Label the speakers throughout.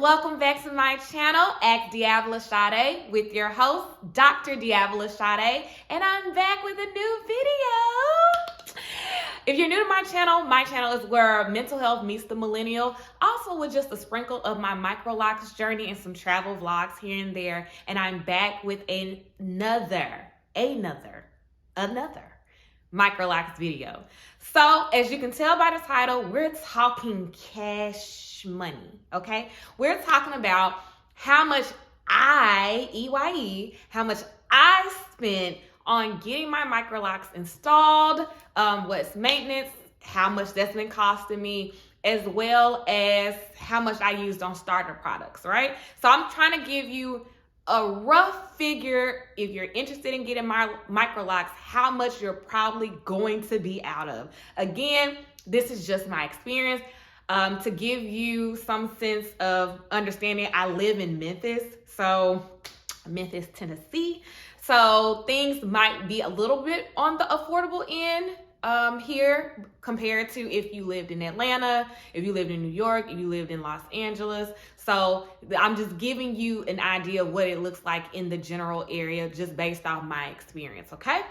Speaker 1: welcome back to my channel, Ask DeAvila Sadé, with your host, Dr. DeAvila Sadé, and I'm back with a new video. If you're new to my channel is where mental health meets the millennial, also with just a sprinkle of my Microlocs journey and some travel vlogs here and there, and I'm back with another Microlocs video. So as you can tell by the title, we're talking cash money, okay? We're talking about how much how much I spent on getting my Microlocs installed, what's maintenance, how much that's been costing me, as well as how much I used on starter products, right? So I'm trying to give you a rough figure, if you're interested in getting my Microlocs, how much you're probably going to be out of. Again, this is just my experience. To give you some sense of understanding, I live in Memphis, Tennessee. So things might be a little bit on the affordable end here compared to if you lived in Atlanta, if you lived in New York, if you lived in Los Angeles. So I'm just giving you an idea of what it looks like in the general area just based off my experience, okay?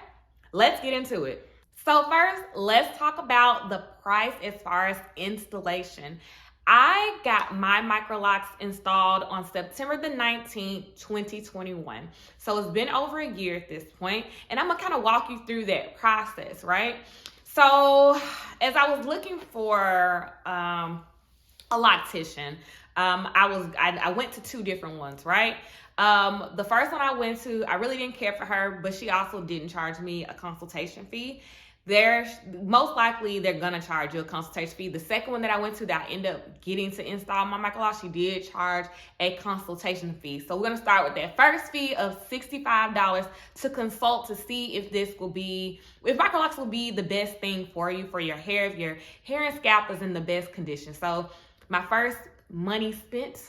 Speaker 1: Let's get into it. So first, let's talk about the price as far as installation. I got my Microlocs installed on September the 19th, 2021. So it's been over a year at this point, and I'm gonna kind of walk you through that process, right? So as I was looking for a loctician, I went to two different ones, right? The first one I went to, I really didn't care for her, but she also didn't charge me a consultation fee. Most likely they're gonna charge you a consultation fee. The second one that I went to that I ended up getting to install my Microlocs, she did charge a consultation fee. So we're gonna start with that first fee of $65 to consult to see if Microlocs will be the best thing for you, for your hair, if your hair and scalp is in the best condition. So my first money spent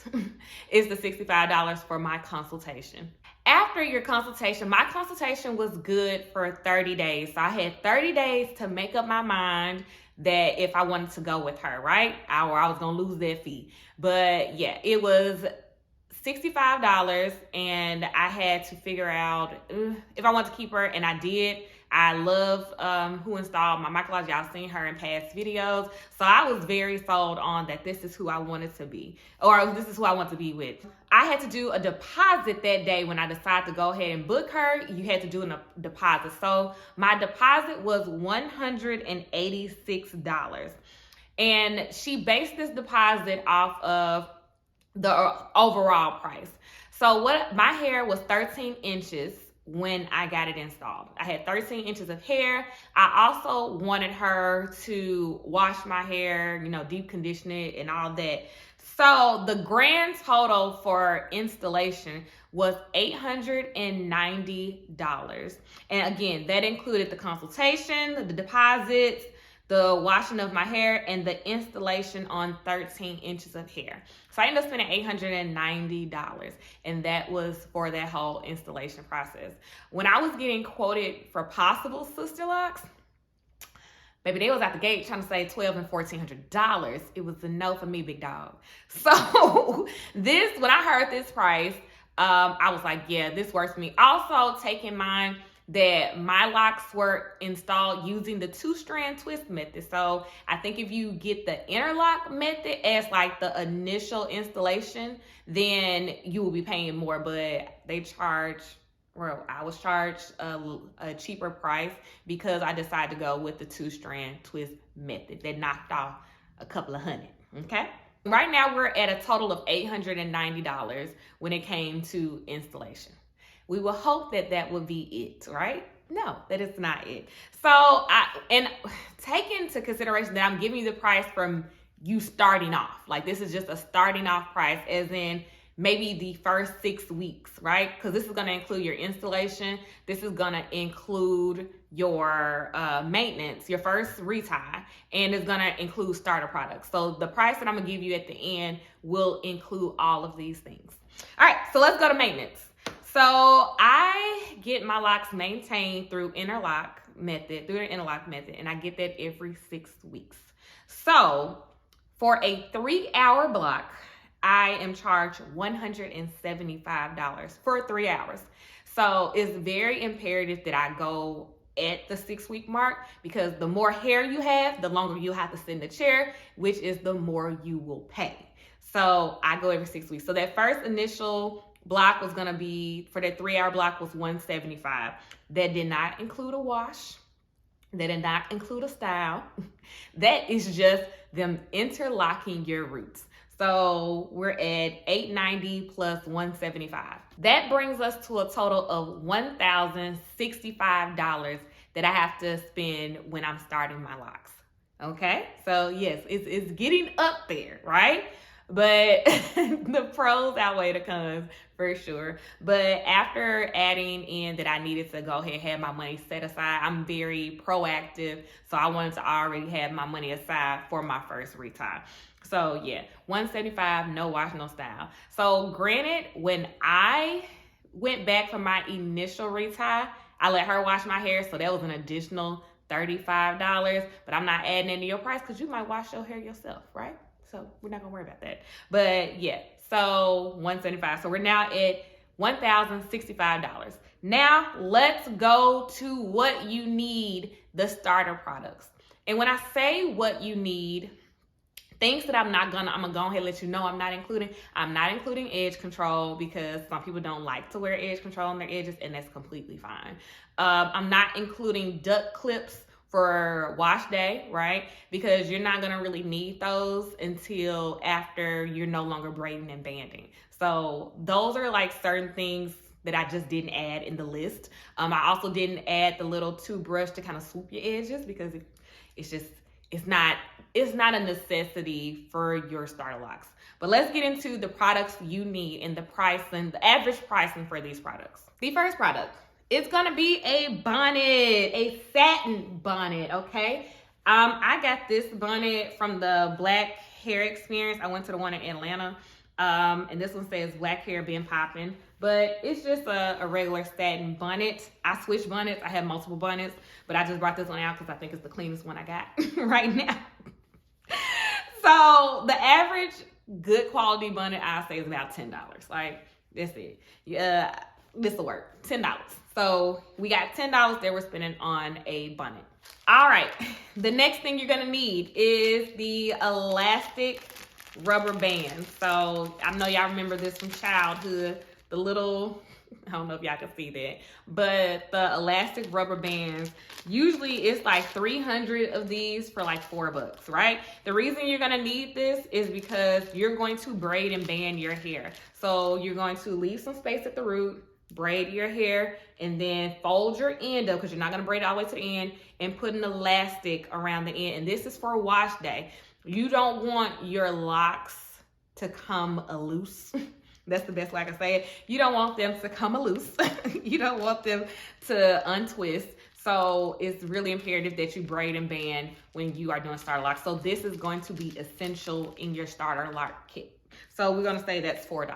Speaker 1: is the $65 for my consultation. After your consultation, my consultation was good for 30 days. So I had 30 days to make up my mind that if I wanted to go with her, right? Or I was gonna lose that fee. But yeah, it was $65 and I had to figure out if I wanted to keep her, and I did. I love who installed my Microlocs. Y'all seen her in past videos. So I was very sold on that this is who I wanted to be, or this is who I want to be with. I had to do a deposit that day when I decided to go ahead and book her. You had to do a deposit. So my deposit was $186. And she based this deposit off of the overall price. So my hair was 13 inches when I got it installed. I had 13 inches of hair. I also wanted her to wash my hair, deep condition it and all that. So the grand total for installation was $890. And again, that included the consultation, the deposits, the washing of my hair, and the installation on 13 inches of hair. So I ended up spending $890, and that was for that whole installation process. When I was getting quoted for possible sister locks, baby, they was out the gate trying to say $1,200 and $1,400. It was a no for me, big dog. So when I heard this price, I was like, yeah, this works for me. Also, take in mind that my locks were installed using the 2-strand twist method. So I think if you get the interlock method as like the initial installation, then you will be paying more, but I was charged a cheaper price because I decided to go with the 2-strand twist method that knocked off a couple of $100, okay? Right now we're at a total of $890 when it came to installation. We will hope that would be it, right? No, that is not it. So take into consideration that I'm giving you the price from you starting off. Like, this is just a starting off price, as in maybe the first 6 weeks, right? Because this is going to include your installation. This is going to include your maintenance, your first retie, and it's going to include starter products. So the price that I'm going to give you at the end will include all of these things. All right, so let's go to maintenance. So I get my locks maintained through the interlock method, and I get that every 6 weeks. So for a 3-hour block, I am charged $175 for 3 hours. So it's very imperative that I go at the 6-week mark, because the more hair you have, the longer you have to sit in the chair, which is the more you will pay. So I go every 6 weeks. So that first initial block was gonna be, for that 3 hour block, was $175. That did not include a wash. That did not include a style. That is just them interlocking your roots. So we're at $890 plus $175. That brings us to a total of $1,065 that I have to spend when I'm starting my locks. Okay, so yes, it's getting up there, right? But the pros outweigh the cons for sure. But after adding in that I needed to go ahead and have my money set aside, I'm very proactive. So I wanted to already have my money aside for my first retie. So yeah, $175, no wash, no style. So granted, when I went back for my initial retie, I let her wash my hair. So that was an additional $35, but I'm not adding into your price because you might wash your hair yourself, right? So we're not gonna worry about that. But yeah, so $175. So we're now at $1,065. Now let's go to what you need, the starter products. And when I say what you need, things that I'm gonna go ahead and let you know I'm not including edge control, because some people don't like to wear edge control on their edges, and that's completely fine. I'm not including duct clips for wash day, right? Because you're not gonna really need those until after you're no longer braiding and banding. So those are like certain things that I just didn't add in the list. I also didn't add the little toothbrush to kind of swoop your edges, because it's not a necessity for your starter locks. But let's get into the products you need and the pricing, the average pricing for these products. The first product, it's gonna be a bonnet, a satin bonnet, okay? I got this bonnet from the Black Hair Experience. I went to the one in Atlanta, and this one says Black Hair Been Poppin', but it's just a regular satin bonnet. I switch bonnets. I have multiple bonnets, but I just brought this one out because I think it's the cleanest one I got right now. So the average good quality bonnet, I say, is about $10. Like, that's it. This will work. $10. So we got $10 that we're spending on a bonnet. All right, the next thing you're gonna need is the elastic rubber band. So I know y'all remember this from childhood, the little, I don't know if y'all can see that, but the elastic rubber bands, usually it's like 300 of these for like $4, right? The reason you're gonna need this is because you're going to braid and band your hair. So you're going to leave some space at the root, braid your hair, and then fold your end up, because you're not gonna braid it all the way to the end, and put an elastic around the end. And this is for wash day. You don't want your locks to come loose. That's the best way I can say it. You don't want them to come loose. You don't want them to untwist. So it's really imperative that you braid and band when you are doing starter locks. So this is going to be essential in your starter lock kit. So we're gonna say that's $4.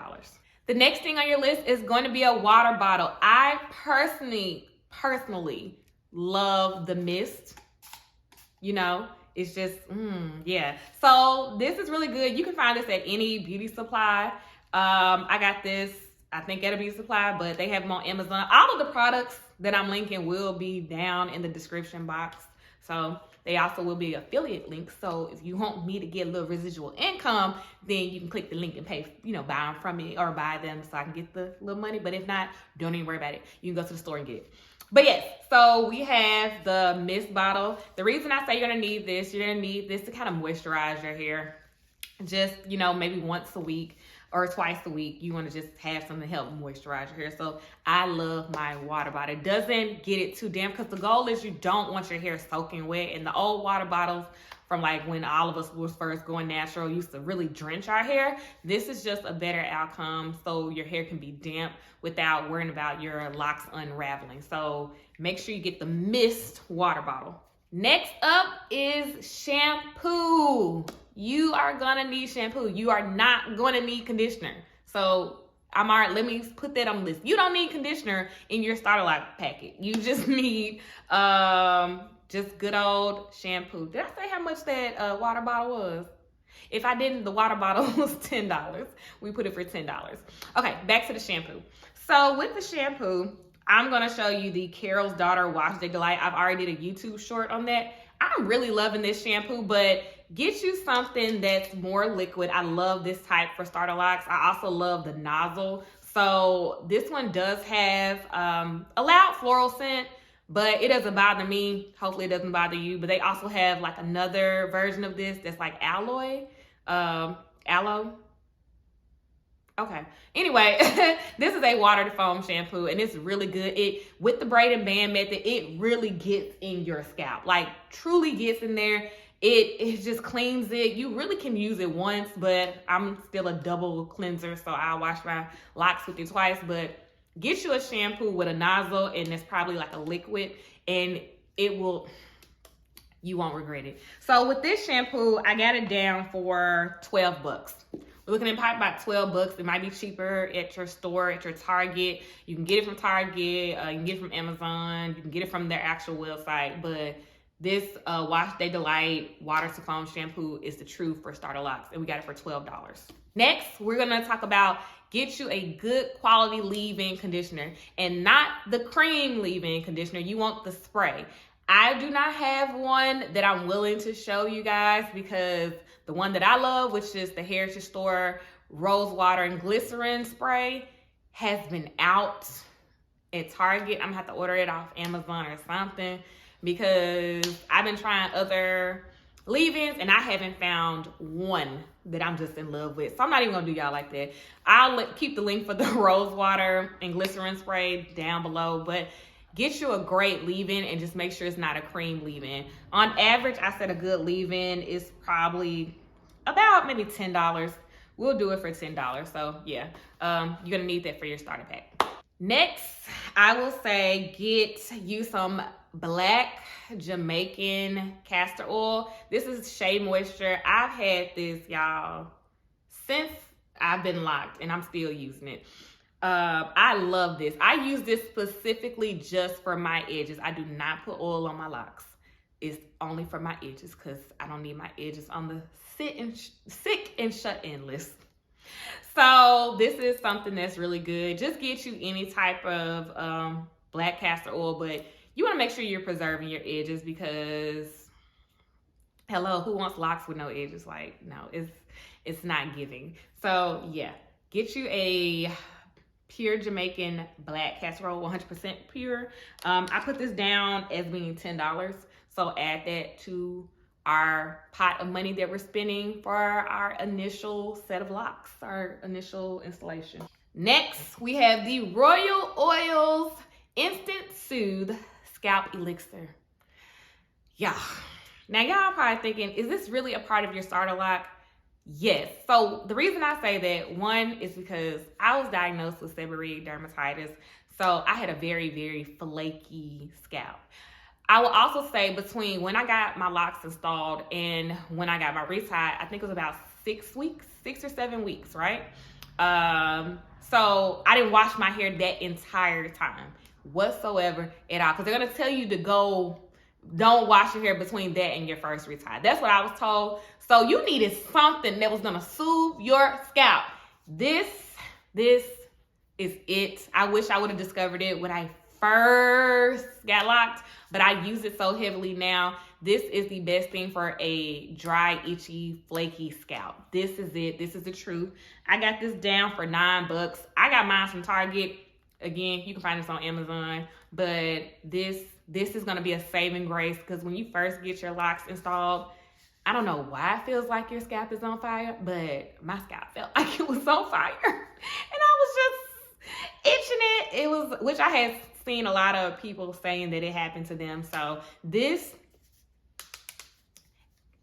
Speaker 1: The next thing on your list is going to be a water bottle. I personally love the mist. You know, it's just, yeah. So this is really good. You can find this at any beauty supply. I got this, I think, at a beauty supply, but they have them on Amazon. All of the products that I'm linking will be down in the description box. So they also will be affiliate links. So if you want me to get a little residual income, then you can click the link and pay, buy them from me, or buy them so I can get the little money. But if not, don't even worry about it. You can go to the store and get it. But yes, so we have the mist bottle. The reason I say you're gonna need this to kind of moisturize your hair. Just, maybe once a week or twice a week, you want to just have something to help moisturize your hair. So I love my water bottle. It doesn't get it too damp, because the goal is you don't want your hair soaking wet. And the old water bottles from like when all of us was first going natural used to really drench our hair. This is just a better outcome, so your hair can be damp without worrying about your locks unraveling. So make sure you get the mist water bottle. Next up is shampoo. You are gonna need shampoo. You are not gonna need conditioner. So let me put that on the list. You don't need conditioner in your starter lock packet. You just need just good old shampoo. Did I say how much that water bottle was? If I didn't, the water bottle was $10. We put it for $10. Okay, back to the shampoo. So with the shampoo, I'm gonna show you the Carol's Daughter Wash Day Delight. I've already did a YouTube short on that. I'm really loving this shampoo, but get you something that's more liquid. I love this type for starter locks. I also love the nozzle. So this one does have a loud floral scent, but it doesn't bother me. Hopefully it doesn't bother you. But they also have like another version of this that's like aloe. Okay. Anyway, this is a water to foam shampoo, and it's really good. It, with the braid and band method, it really gets in your scalp, like truly gets in there. It just cleans it. You really can use it once, but I'm still a double cleanser, so I'll wash my locks with it twice. But get you a shampoo with a nozzle, and it's probably like a liquid, and it will, you won't regret it. So with this shampoo, I got it down for 12 bucks. We're looking at probably about 12 bucks. It might be cheaper at your store, at your Target. You can get it from Target, you can get it from Amazon, you can get it from their actual website, but this Wash Day Delight Water to Foam Shampoo is the truth for starter locks, and we got it for $12. Next, we're gonna talk about get you a good quality leave-in conditioner, and not the cream leave-in conditioner. You want the spray. I do not have one that I'm willing to show you guys because the one that I love, which is the Heritage Store Rose Water and Glycerin Spray, has been out at Target. I'm gonna have to order it off Amazon or something because I've been trying other leave-ins and I haven't found one that I'm just in love with. So I'm not even gonna do y'all like that. I'll keep the link for the Rose Water and Glycerin Spray down below, but get you a great leave-in and just make sure it's not a cream leave-in. On average, I said a good leave-in is probably about maybe $10. We'll do it for $10. So yeah, you're gonna need that for your starter pack. Next, I will say get you some black Jamaican castor oil. This is Shea Moisture. I've had this, y'all, since I've been locked, and I'm still using it. I love this. I use this specifically just for my edges. I do not put oil on my locks. It's only for my edges because I don't need my edges on the sick and shut in list. So this is something that's really good. Just get you any type of black castor oil, but you want to make sure you're preserving your edges because, hello, who wants locks with no edges? Like, no, it's not giving. So yeah, get you a pure Jamaican black castor oil, 100% pure. I put this down as being $10. So add that to our pot of money that we're spending for our initial set of locks, our initial installation. Next, we have the Royal Oils Instant Soothe Scalp Elixir. Yeah. Now y'all probably thinking, is this really a part of your starter lock? Yes. So the reason I say that, one, is because I was diagnosed with seborrheic dermatitis. So I had a very, very flaky scalp. I will also say between when I got my locks installed and when I got my retie, I think it was about 6 weeks, 6 or 7 weeks, right? So I didn't wash my hair that entire time whatsoever at all. Because they're going to tell you to go, don't wash your hair between that and your first retie. That's what I was told. So you needed something that was going to soothe your scalp. This is it. I wish I would have discovered it when I first got locked, but I use it so heavily now. This is the best thing for a dry, itchy, flaky scalp. This is it. This is the truth. I got this down for $9. I got mine from Target. Again, you can find this on Amazon, but this is going to be a saving grace because when you first get your locks installed, I don't know why it feels like your scalp is on fire, but my scalp felt like it was on fire. And I was just itching it. It was, which I had seen a lot of people saying that it happened to them. So this,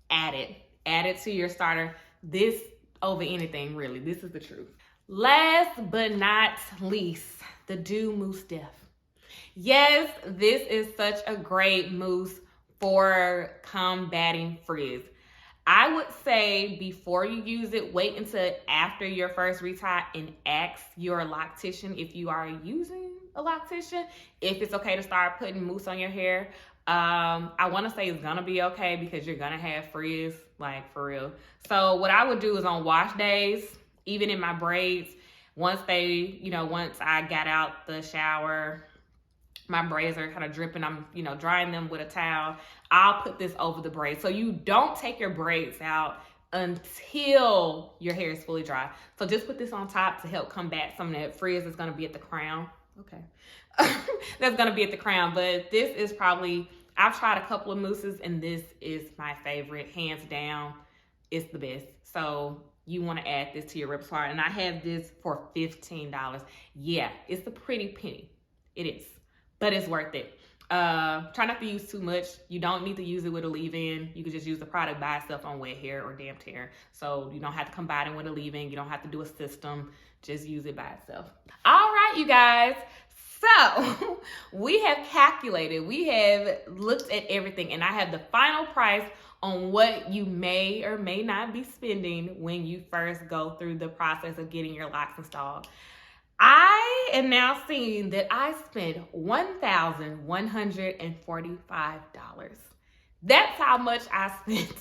Speaker 1: add it to your starter. This over anything, really. This is the truth. Last but not least, the Dew Mousse Def. Yes, this is such a great mousse for combating frizz. I would say before you use it, wait until after your first retie and ask your loctician, if you are using a loctician, if it's okay to start putting mousse on your hair. I want to say it's gonna be okay because you're gonna have frizz, like for real. So what I would do is on wash days, even in my braids, once I got out the shower, my braids are kind of dripping, I'm, drying them with a towel, I'll put this over the braids. So you don't take your braids out until your hair is fully dry. So just put this on top to help combat some of that frizz that's gonna be at the crown. Okay. That's gonna be at the crown, but this is probably, I've tried a couple of mousses and this is my favorite, hands down. It's the best. So you want to add this to your repertoire, and I have this for $15. Yeah, it's a pretty penny. It is, but it's worth it. Try not to use too much. You don't need to use it with a leave-in. You can just use the product by itself on wet hair or damp hair. So you don't have to combine it with a leave-in. You don't have to do a system. Just use it by itself. All right, you guys. So we have calculated, we have looked at everything, and I have the final price on what you may or may not be spending when you first go through the process of getting your locks installed. I am now seeing that I spent $1,145. That's how much I spent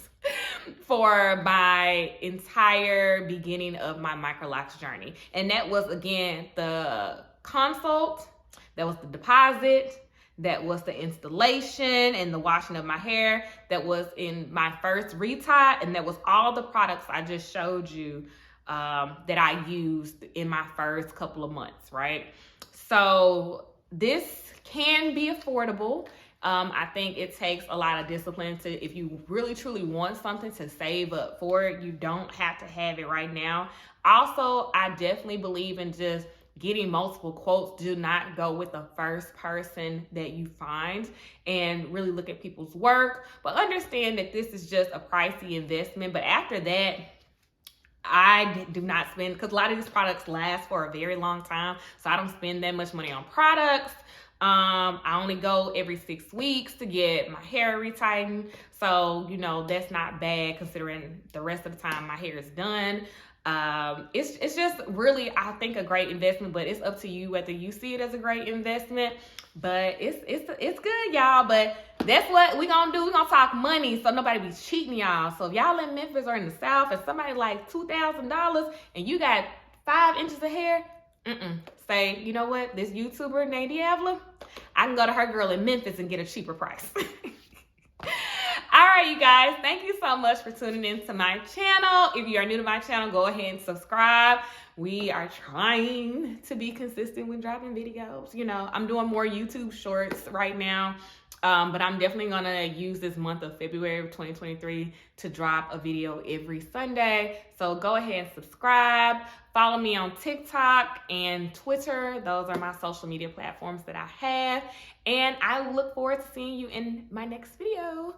Speaker 1: for my entire beginning of my Microlocs journey. And that was, again, the consult, that was the deposit, that was the installation and the washing of my hair, that was in my first retie, and that was all the products I just showed you that I used in my first couple of months, right? So this can be affordable. I think it takes a lot of discipline to, if you really truly want something, to save up for it. You don't have to have it right now. Also, I definitely believe in just getting multiple quotes. Do not go with the first person that you find, and really look at people's work. But understand that this is just a pricey investment. But after that, I do not spend, because a lot of these products last for a very long time. So I don't spend that much money on products. I only go every 6 weeks to get my hair retightened. So, that's not bad considering the rest of the time my hair is done. It's just really, I think, a great investment, but it's up to you whether you see it as a great investment. But it's good, y'all. But that's what we gonna do. We gonna talk money, so nobody be cheating y'all. So if y'all in Memphis or in the South and somebody like $2,000 and you got 5 inches of hair, say, you know what, this YouTuber named DeAvila, I can go to her girl in Memphis and get a cheaper price. All right, you guys, thank you so much for tuning in to my channel. If you are new to my channel, go ahead and subscribe. We are trying to be consistent with dropping videos. I'm doing more YouTube shorts right now, but I'm definitely gonna use this month of February of 2023 to drop a video every Sunday. So go ahead and subscribe. Follow me on TikTok and Twitter. Those are my social media platforms that I have. And I look forward to seeing you in my next video.